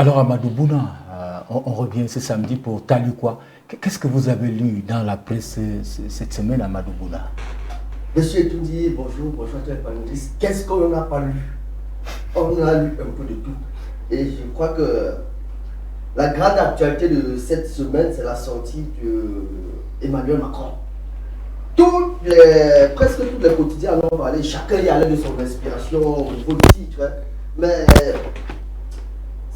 Alors Amadou Bouna, on revient ce samedi pour Talikwa. Qu'est-ce que vous avez lu dans la presse cette semaine, Amadou Bouna? Monsieur Toundi, bonjour à tous les panélistes. Qu'est-ce qu'on n'a pas lu? On a lu un peu de tout. Et je crois que la grande actualité de cette semaine, c'est la sortie d'Emmanuel Macron. Presque tous les quotidiens en ont parlé, chacun y allait de son inspiration au niveau du titre. Mais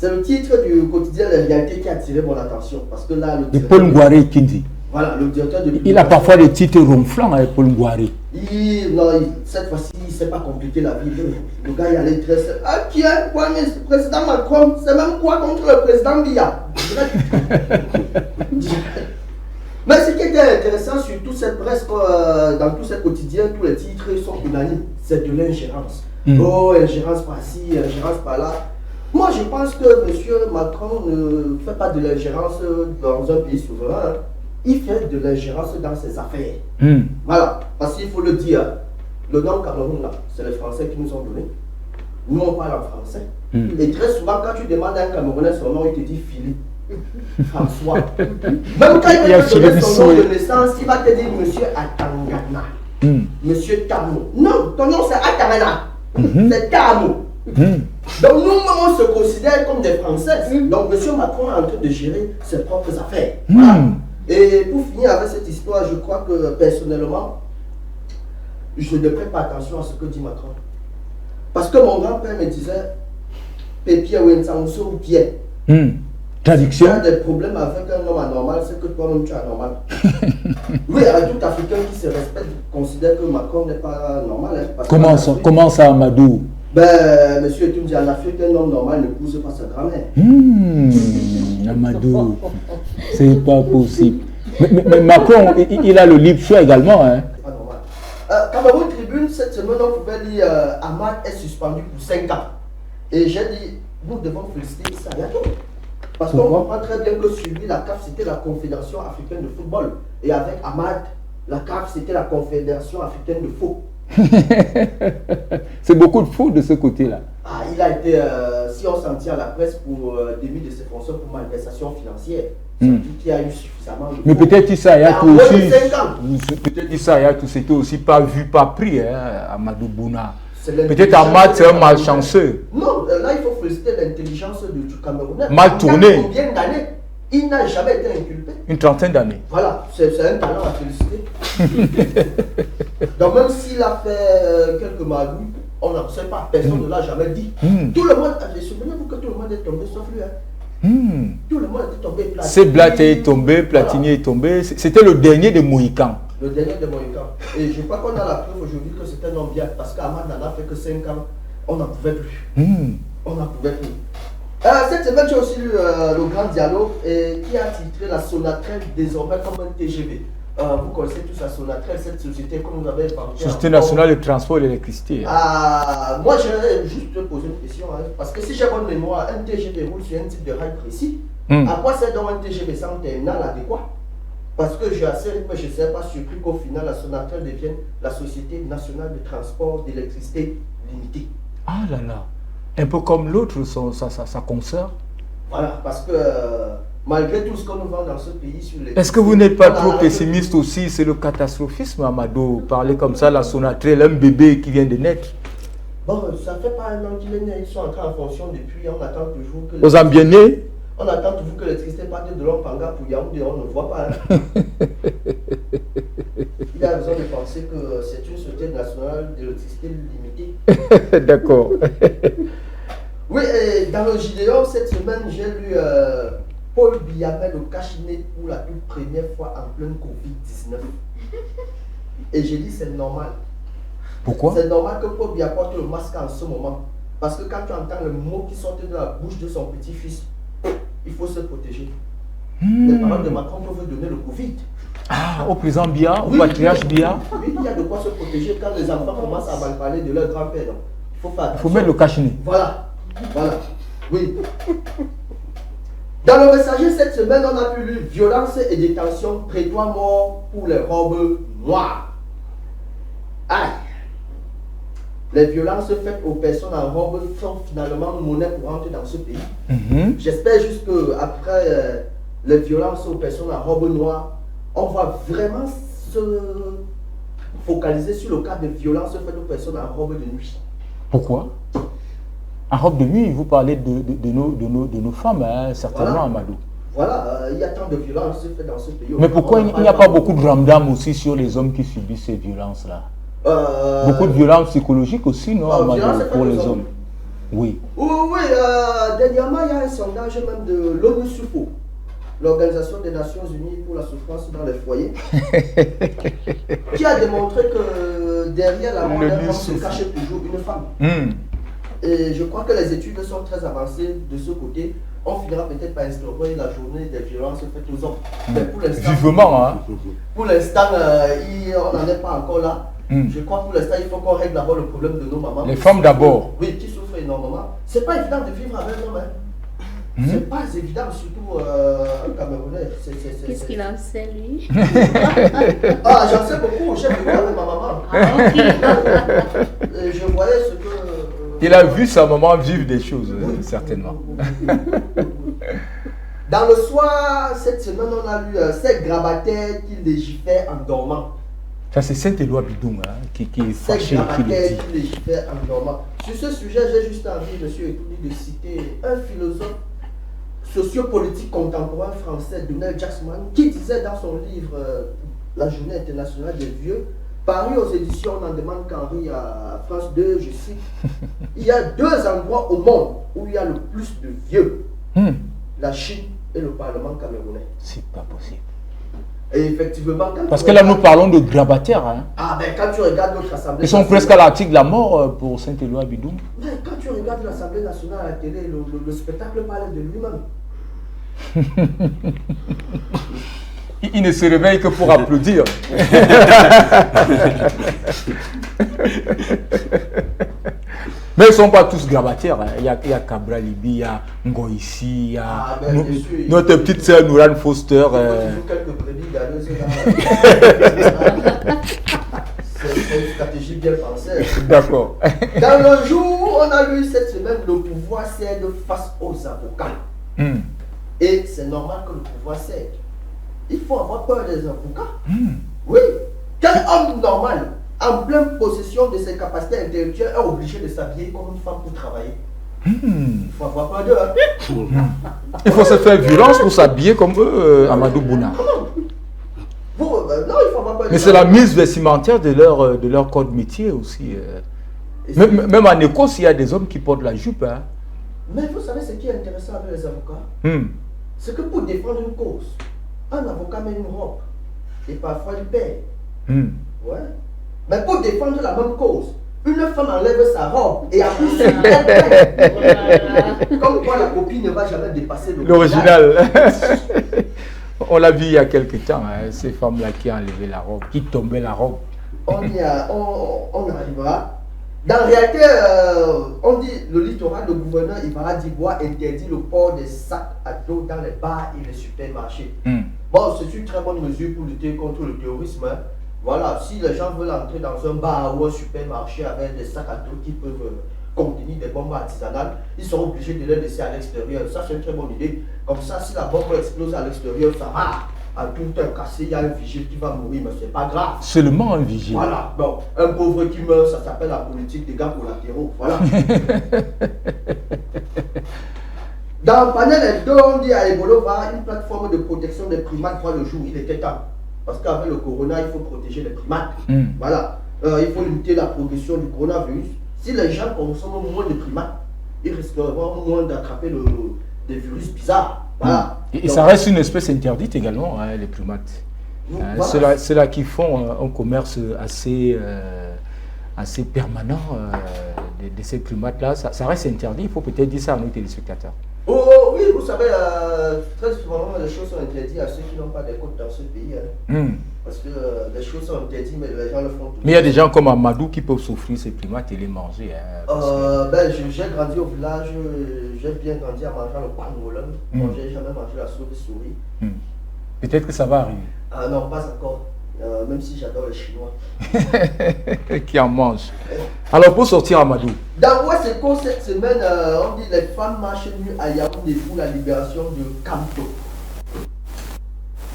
c'est le titre du quotidien La Réalité qui a attiré mon attention. Parce que là, de Paul Ngouaré Kindi. Voilà, le directeur de... Il a parfois des titres ronflants avec Paul Ngouaré. Cette fois-ci, il ne s'est pas compliqué la vie. Le gars, il allait très seul. Ah, qui est quoi, mais le président Macron, c'est même quoi contre le président Biya? Mais ce qui était intéressant sur toute cette presse, dans tous ces quotidiens, tous les titres sont unanimes, c'est de l'ingérence. Oh, ingérence par-ci, ingérence par-là. Moi, je pense que M. Macron ne fait pas de l'ingérence dans un pays souverain. Il fait de l'ingérence dans ses affaires. Voilà, parce qu'il faut le dire, le nom Cameroun, là, c'est les Français qui nous ont donné. Nous, on parle en français. Et très souvent, quand tu demandes à un Camerounais son nom, il te dit Philippe. François. Même quand il va te donner son nom de naissance, il va te dire Monsieur Atangana. Monsieur Tamo. Non, ton nom c'est Atangana. C'est Tamo. Donc nous, on se considère comme des Français. Donc Monsieur Macron est en train de gérer ses propres affaires. Voilà. Et pour finir avec cette histoire, je crois que personnellement, je ne prête pas attention à ce que dit Macron. Parce que mon grand-père me disait, Pépier Wensanso ou Pierre. Traduction. Tu as des problèmes avec un homme anormal, c'est que toi-même tu es anormal. Oui, tout Africain qui se respecte considère que Macron n'est pas normal. Hein, comment ça, Amadou? Ben, monsieur Toundi, en Afrique, un homme normal ne pousse pas sa grand-mère. Amadou, c'est pas possible. Mais Macron, il a le libre choix également. Hein. C'est pas normal. Cameroun Tribune, cette semaine, on pouvait lire Ahmad est suspendu pour 5 ans. Et j'ai dit, nous devons féliciter ça bientôt. Parce qu'on comprend très bien que sur lui, la CAF, c'était la Confédération africaine de football. Et avec Ahmad, la CAF, c'était la Confédération africaine de faux. C'est beaucoup de faux de ce côté-là. Ah, il a été, si on s'en tient à la presse, pour début de ses fonctions pour malversation financière. Qui a eu suffisamment de faux. Mais peut-être Issa aussi. Peut-être Issa c'était aussi pas vu, pas pris, hein, Amadou Bouna. Peut-être Ahmad, c'est un malchanceux. Non, là, il faut féliciter l'intelligence du Camerounais. Mal tourné. Combien d'années? Il n'a jamais été inculpé. Une trentaine d'années. Voilà, c'est un talent à féliciter. Donc même s'il a fait quelques magouilles, on n'en sait pas, personne ne l'a jamais dit. Tout le monde, souvenez-vous que tout le monde est tombé sauf lui. Hein. Tout le monde est tombé. Seblat est tombé, Platini est tombé. C'était le dernier de Mohican. Le dernier de Mohican. Et je crois qu'on a la preuve aujourd'hui que c'est un homme bien, parce qu'Ahmad n'en a fait que 5 ans. On n'en pouvait plus. On n'en pouvait plus. Cette semaine, j'ai aussi lu le grand dialogue qui a titré la Sonatrel désormais comme un TGV. Vous connaissez tous la Sonatrel, cette société que nous avons inventée. Société nationale de transport et d'électricité. Moi, j'aimerais juste te poser une question. Hein, parce que si j'ai bonne mémoire, un TGV roule sur un type de rail précis. À quoi sert donc un TGV sans terminal adéquat? Parce que j'ai assez rythme, je ne serais pas surpris qu'au final, la Sonatrel devienne la Société nationale de transport d'électricité limitée. Ah là là. Un peu comme l'autre, sa consoeur. Voilà, parce que malgré tout ce qu'on nous vend dans ce pays sur les... Est-ce que vous n'êtes pas trop pessimiste aussi? C'est le catastrophisme, Amadou. Parler comme ça, la Sonatrel, un bébé qui vient de naître. Bon, ça fait pas un an qu'il est né, ils sont entrés en fonction depuis, on attend toujours que... Aux ambiennés? On attend toujours que l'électricité parte de Lopanga pour Yaoundé, on ne voit pas. Hein. Il a raison de penser que c'est une société nationale d'électricité limitée. D'accord. Oui, et dans le JDO, cette semaine, j'ai lu Paul Biya met le cache-nez pour la toute première fois en pleine Covid-19. Et j'ai dit c'est normal. Pourquoi? C'est normal que Paul Biya porte le masque en ce moment. Parce que quand tu entends le mot qui sort de la bouche de son petit-fils, il faut se protéger. Les paroles de Macron peuvent donner le Covid. Ah, au président Biya, au patriarche Biya. Oui, il y a de quoi se protéger quand les enfants commencent à mal parler de leur grand-père. Il faut mettre le cache-nez. Voilà. Voilà. Oui. Dans le messager cette semaine, on a pu lire violence et détention, prétoire mort pour les robes noires. Aïe. les violences faites aux personnes en robe sont finalement monnaie courante dans ce pays. J'espère juste qu'après les violences aux personnes en robe noire, on va vraiment se focaliser sur le cas de violences faites aux personnes en robe de nuit. Pourquoi? En robe de nuit, vous parlez de nos femmes, hein, certainement, voilà. Amadou. Voilà, il y a tant de violences faites dans ce pays. Mais pourquoi il n'y a pas beaucoup de ramdam aussi sur les hommes qui subissent ces violences-là? Beaucoup de violences psychologiques aussi, non, Amadou, pour les hommes? Oui. Oui, dernièrement, il y a un sondage même de l'ONU-SUFO, l'Organisation des Nations Unies pour la souffrance dans les foyers, qui a démontré que derrière la mort d'un homme se cachait toujours une femme. Et je crois que les études sont très avancées de ce côté. On finira peut-être par instaurer la journée des violences faites aux hommes. Mais pour l'instant, vivement, hein. Pour l'instant, on n'en est pas encore là. Je crois que pour l'instant, il faut qu'on règle d'abord le problème de nos mamans. Les femmes d'abord. Oui, qui souffrent énormément. C'est pas évident de vivre avec un homme. C'est pas évident, surtout un Camerounais. Qu'est-ce qu'il en sait, lui? Ah, j'en sais beaucoup. J'ai vécu avec ma maman. Je voyais ce que... Il a vu sa maman vivre des choses, certainement. Dans le soir, cette semaine, on a lu ces grabataires qui légifèrent en dormant. Ça, c'est Saint-Éloi Bidoum qui est fâché. Qui légifèrent en dormant. Sur ce sujet, j'ai juste envie, monsieur Etoudi, de citer un philosophe sociopolitique contemporain français, Donald Jacksman, qui disait dans son livre La Journée internationale des vieux, paru aux éditions On en demande qu'Henri à France 2, je cite, il y a 2 endroits au monde où il y a le plus de vieux, la Chine et le Parlement camerounais. C'est pas possible. Et effectivement, parce que là nous parlons de grabataires. Hein. Ah ben quand tu regardes notre assemblée... Ils sont presque à l'article de la mort pour Saint-Éloi Bidoum. Mais quand tu regardes l'Assemblée nationale à la télé, le spectacle parle de lui-même. Il ne se réveille que pour applaudir. Mais ils ne sont pas tous grabataires. Hein. Il y a Cabra Libi, il y a Ngoïsi, il y a notre petite sœur Nourane Foster. Quelques brebis galeuses là. C'est une stratégie bien pensée. D'accord. Dans le jour, on a lu cette semaine, le pouvoir cède face aux avocats. Et c'est normal que le pouvoir cède. Il faut avoir peur des avocats. Oui. Quel homme normal, en pleine possession de ses capacités intellectuelles, est obligé de s'habiller comme une femme pour travailler? Il faut avoir peur d'eux. Il faut se faire violence pour s'habiller comme eux, Amadou Bouna. Non, il faut avoir peur. Mais c'est la mise vestimentaire de leur code métier aussi. Même en Écosse, il y a des hommes qui portent la jupe. Hein. Mais vous savez ce qui est intéressant avec les avocats? C'est que pour défendre une cause, un avocat met une robe et parfois il paie. Ouais. Mais pour défendre la même cause, une femme enlève sa robe et après elle paie. Comme quoi la copie ne va jamais dépasser l'original. On l'a vu il y a quelques temps, hein, ces femmes-là qui enlevaient la robe, qui tombaient la robe. On arrivera. Dans la réalité, on dit le littoral, le gouverneur Ivara Dibois interdit le port des sacs à dos dans les bars et les supermarchés. Bon, c'est une très bonne mesure pour lutter contre le terrorisme. Hein. Voilà, si les gens veulent entrer dans un bar ou un supermarché avec des sacs à dos qui peuvent contenir des bombes artisanales, ils sont obligés de les laisser à l'extérieur. Ça, c'est une très bonne idée. Comme ça, si la bombe explose à l'extérieur, ça va. À tout un cassé, il y a un vigile qui va mourir, mais c'est pas grave. Seulement un vigile. Voilà, bon, un pauvre qui meurt, ça s'appelle la politique des gars collatéraux. Voilà. Dans Panel Hebdo, on dit à Ebolova, une plateforme de protection des primates voit le jour. Il était temps. Parce qu'avec le corona, il faut protéger les primates. Voilà. Il faut limiter la progression du coronavirus. Si les gens consomment moins de primates, ils risqueront moins d'attraper des virus bizarres. Voilà. Et donc, ça reste une espèce interdite également, hein, les primates. Voilà. Ceux-là qui font un commerce assez permanent de ces primates-là, ça reste interdit. Il faut peut-être dire ça à nos téléspectateurs. Oh oui, vous savez, très souvent les choses sont interdites à ceux qui n'ont pas de côtes dans ce pays. Hein. Parce que les choses sont interdites, mais les gens le font tout. Mais il y a des gens comme Amadou qui peuvent souffrir ces primates et les manger. Hein, j'ai grandi au village, j'ai bien grandi en mangeant le pangolin. J'ai jamais mangé la souris. Peut-être que ça va arriver. Non, pas encore. même si j'adore les Chinois. Qui en mange. Alors, pour sortir Amadou. Dans Ouesseko, cette semaine, on dit les femmes marchent nues à Yaoundé pour la libération de Kamto.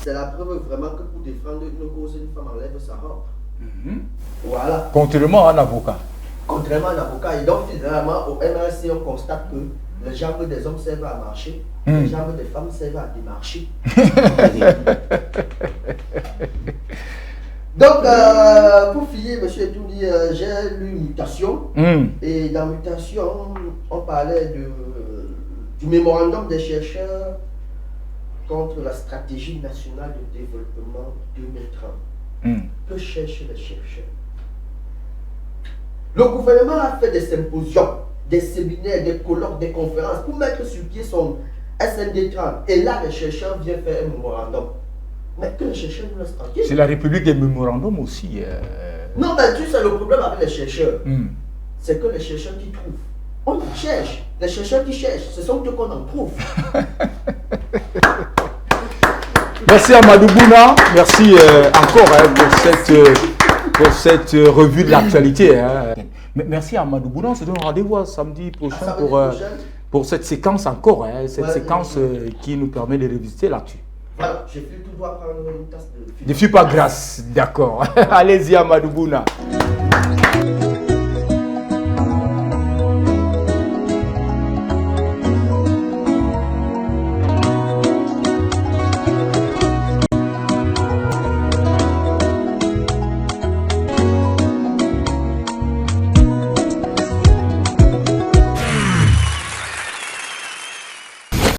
C'est la preuve vraiment que pour défendre une cause, une femme enlève sa robe. Voilà. Contrairement à un avocat. Contrairement à un avocat. Et donc, finalement, au MRC, on constate que les jambes des hommes servent à marcher, les jambes des femmes servent à démarcher. Donc, pour finir, M. Etouli, j'ai lu Mutation. Et dans Mutation, on parlait du mémorandum des chercheurs contre la stratégie nationale de développement 2030. Que cherchent les chercheurs? Le gouvernement a fait des symposiums, des séminaires, des colloques, des conférences pour mettre sur pied son SND 30. Et là, les chercheurs viennent faire un mémorandum. Mais que les chercheurs nous laissent tranquilles. C'est la République des mémorandums aussi. Non, mais tu sais, le problème avec les chercheurs, c'est que les chercheurs qui trouvent, on cherche. Les chercheurs qui cherchent, ce sont eux qu'on en trouve. Merci Amadou Bouna, merci encore pour cette revue de l'actualité. Merci Amadou Bouna, on se donne rendez-vous samedi prochain pour cette séquence encore, cette séquence qui nous permet de revisiter l'actu. Voilà, j'ai fait tout droit prendre une tasse de... Ne fais pas grâce, d'accord. Allez-y Amadou Bouna.